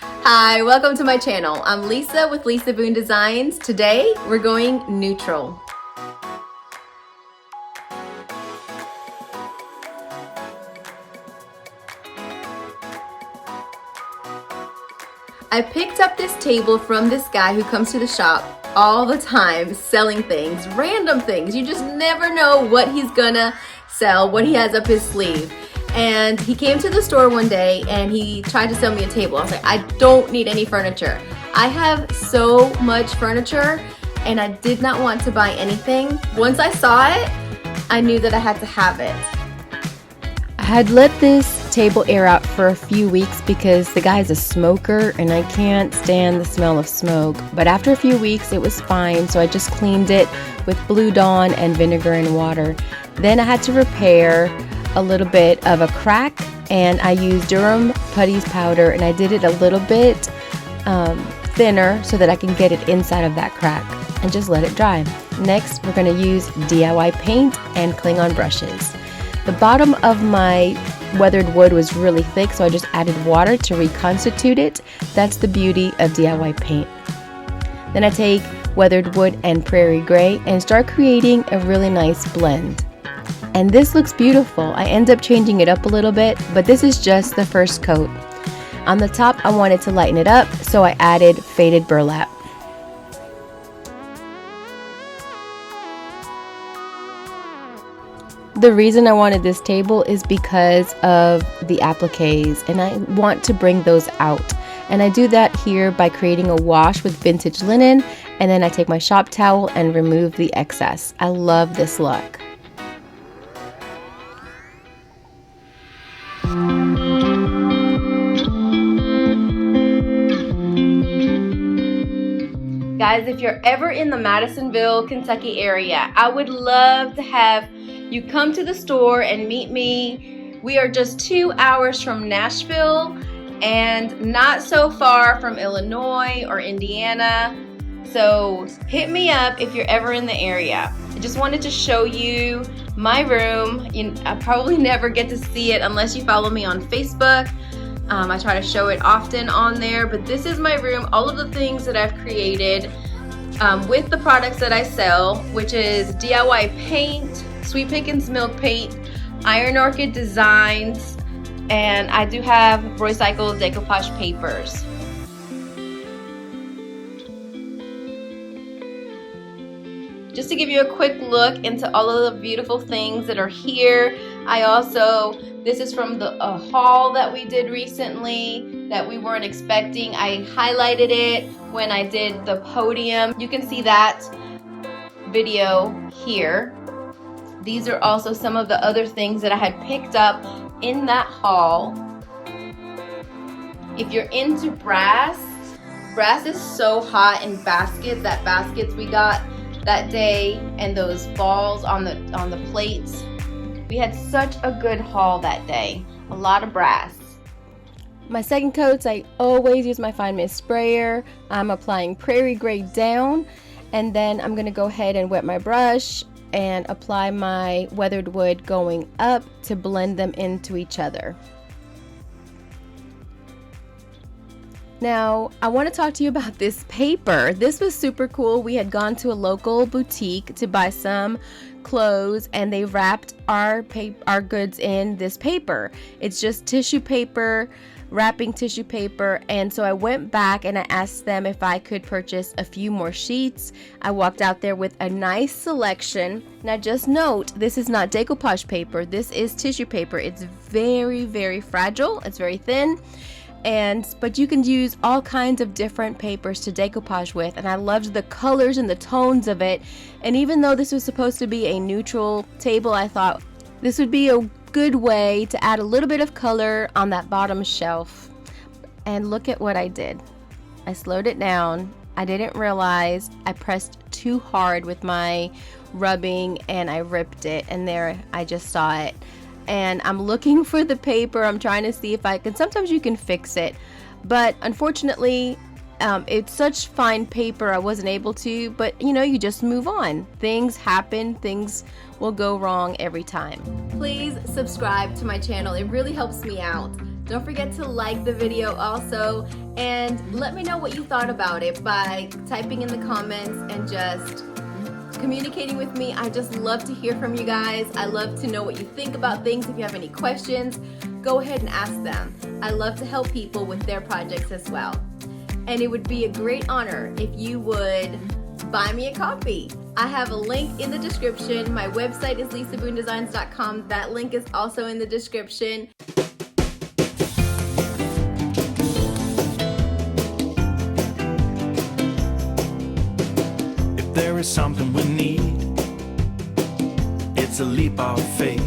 Hi, welcome to my channel. I'm Lisa with Lisa Boone Designs. Today we're going neutral. I picked up this table from this guy who comes to the shop all the time selling things, random things. You just never know what he's gonna sell, what he has up his sleeve. And he came to the store one day and he tried to sell me a table. I was like, I don't need any furniture. I have so much furniture and I did not want to buy anything. Once I saw it, I knew that I had to have it. I had let this table air out for a few weeks because the guy's a smoker and I can't stand the smell of smoke. But after a few weeks, it was fine, so I just cleaned it with Blue Dawn and vinegar and water. Then I had to repair a little bit of a crack, and I used Durham Putty's powder, and I did it a little bit thinner so that I can get it inside of that crack and just let it dry. Next, we're going to use DIY paint and Klingon brushes. The bottom of my weathered wood was really thick, so I just added water to reconstitute it. That's the beauty of DIY paint. Then I take weathered wood and prairie gray and start creating a really nice blend. And this looks beautiful. I end up changing it up a little bit, but this is just the first coat. On the top, I wanted to lighten it up, so I added faded burlap. The reason I wanted this table is because of the appliques, and I want to bring those out. And I do that here by creating a wash with vintage linen, and then I take my shop towel and remove the excess. I love this look. Guys, if you're ever in the Madisonville, Kentucky area, I would love to have you come to the store and meet me. We are just 2 hours from Nashville and not so far from Illinois or Indiana. So hit me up if you're ever in the area. I just wanted to show you my room. I probably never get to see it unless you follow me on Facebook. I try to show it often on there, but this is my room. All of the things that I've created with the products that I sell, which is DIY paint, Sweet Pickins milk paint, Iron Orchid designs, and I do have recycled decoupage papers. Just to give you a quick look into all of the beautiful things that are here. This is from the haul that we did recently that we weren't expecting. I highlighted it when I did the podium. You can see that video here. These are also some of the other things that I had picked up in that haul. If you're into brass is so hot in baskets. That baskets we got that day and those balls on the plates. We had such a good haul that day. A lot of brass. My second coats, I always use my Fine Mist sprayer. I'm applying Prairie Gray down, and then I'm going to go ahead and wet my brush and apply my weathered wood going up to blend them into each other. Now, I want to talk to you about this paper. This was super cool. We had gone to a local boutique to buy some clothes, and they wrapped our goods in this paper. It's just tissue paper, wrapping tissue paper, and so I went back and I asked them if I could purchase a few more sheets. I walked out there with a nice selection. Now just note, this is not decoupage paper. This is tissue paper. It's very, very fragile. It's very thin. But you can use all kinds of different papers to decoupage with, and I loved the colors and the tones of it. And even though this was supposed to be a neutral table, I thought this would be a good way to add a little bit of color on that bottom shelf. And look at what I did. I slowed it down. I didn't realize I pressed too hard with my rubbing and I ripped it, and there I just saw it. And I'm looking for the paper. I'm trying to see if I can. Sometimes you can fix it, but unfortunately it's such fine paper I wasn't able to. But you just move on. Things happen. Things will go wrong every time. Please subscribe to my channel. It really helps me out. Don't forget to like the video also, and let me know what you thought about it by typing in the comments and just communicating with me. I just love to hear from you guys. I love to know what you think about things. If you have any questions, go ahead and ask them. I love to help people with their projects as well. And it would be a great honor if you would buy me a copy. I have a link in the description. My website is lisaboondesigns.com. That link is also in the description. If there is something we need, it's a leap of faith.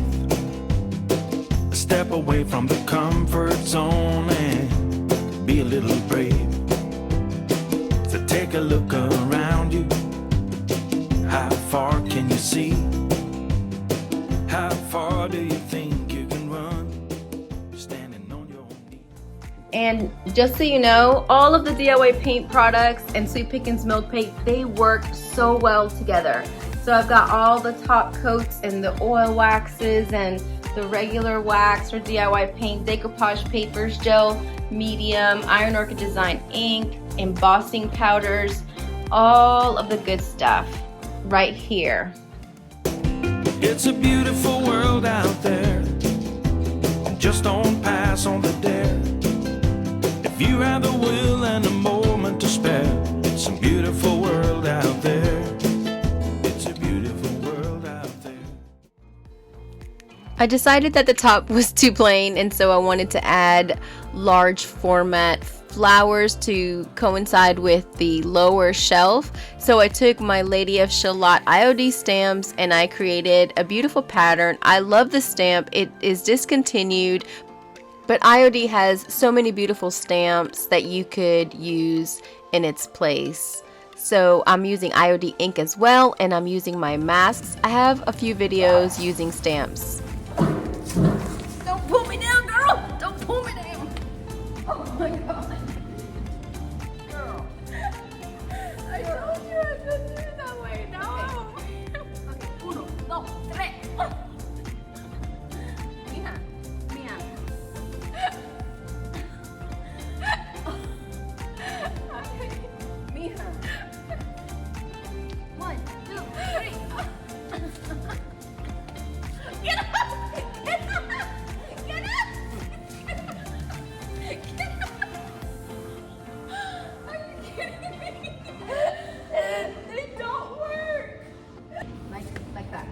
A step away from the comfort zone and be a little brave. So take a look around you. How far can you see? How far do you think you can run? Standing on your own feet. And just so you know, all of the DIY paint products and Sweet Pickins Milk Paint, they work so well together. So I've got all the top coats and the oil waxes and the regular wax for DIY paint, decoupage papers, gel, medium, Iron Orchid Design ink, embossing powders, all of the good stuff right here. It's a beautiful world out there. Just don't pass on the dare. If you have the will and a moment to spare, it's a beautiful world out there. It's a beautiful world out there. I decided that the top was too plain, and so I wanted to add large format flowers to coincide with the lower shelf. So I took my Lady of Shallot IOD stamps and I created a beautiful pattern. I love the stamp. It is discontinued, but IOD has so many beautiful stamps that you could use in its place. So I'm using IOD ink as well, and I'm using my masks. I have a few videos using stamps. Don't pull me down, girl! Don't pull me down! Oh my god. Girl. I told you I couldn't do it that way. No. Okay. Uno, dos, tres. Mija. Mija. Okay. Mija. 1, 2, 3. Get up! Get up! Get up! Get up! Are you kidding me? They don't work. Like that.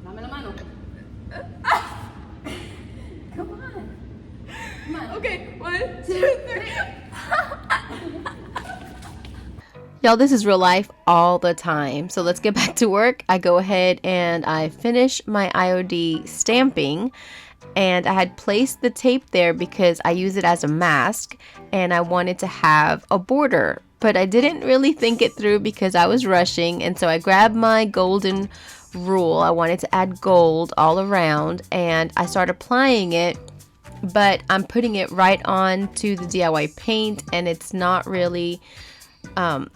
Dame la mano. Come on. Come on. Okay. 1, 2, 3. Y'all, this is real life all the time. So let's get back to work. I go ahead and I finish my IOD stamping, and I had placed the tape there because I use it as a mask and I wanted to have a border, but I didn't really think it through because I was rushing. And so I grabbed my golden rule. I wanted to add gold all around and I started applying it, but I'm putting it right on to the DIY paint and it's not really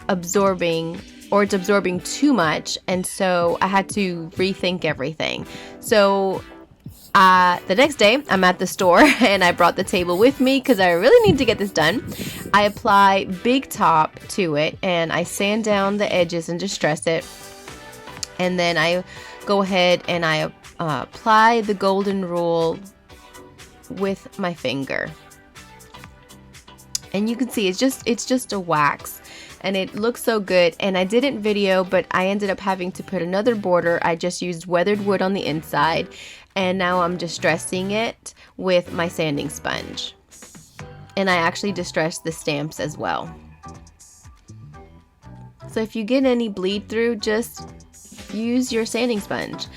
absorbing, or it's absorbing too much, and so I had to rethink everything. So the next day I'm at the store and I brought the table with me because I really need to get this done. I apply Big Top to it and I sand down the edges and distress it, and then I go ahead and I apply the golden rule with my finger, and you can see it's just a wax. And it looks so good, and I didn't video, but I ended up having to put another border. I just used weathered wood on the inside, and now I'm distressing it with my sanding sponge. And I actually distressed the stamps as well. So if you get any bleed through, just use your sanding sponge.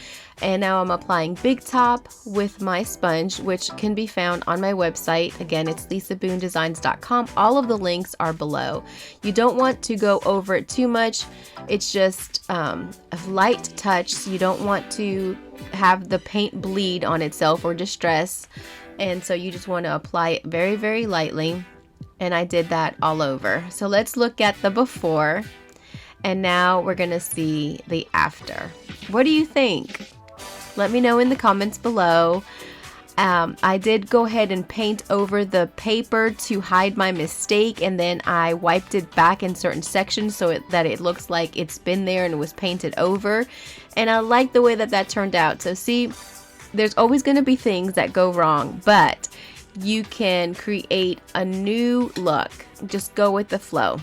And now I'm applying Big Top with my sponge, which can be found on my website. Again, it's lisaboondesigns.com. All of the links are below. You don't want to go over it too much. It's just a light touch. So you don't want to have the paint bleed on itself or distress. And so you just want to apply it very, very lightly. And I did that all over. So let's look at the before. And now we're going to see the after. What do you think? Let me know in the comments below. I did go ahead and paint over the paper to hide my mistake, and then I wiped it back in certain sections so that it looks like it's been there and it was painted over. And I like the way that turned out. So see, there's always going to be things that go wrong, but you can create a new look. Just go with the flow.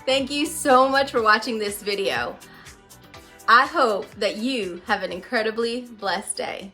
Thank you so much for watching this video. I hope that you have an incredibly blessed day.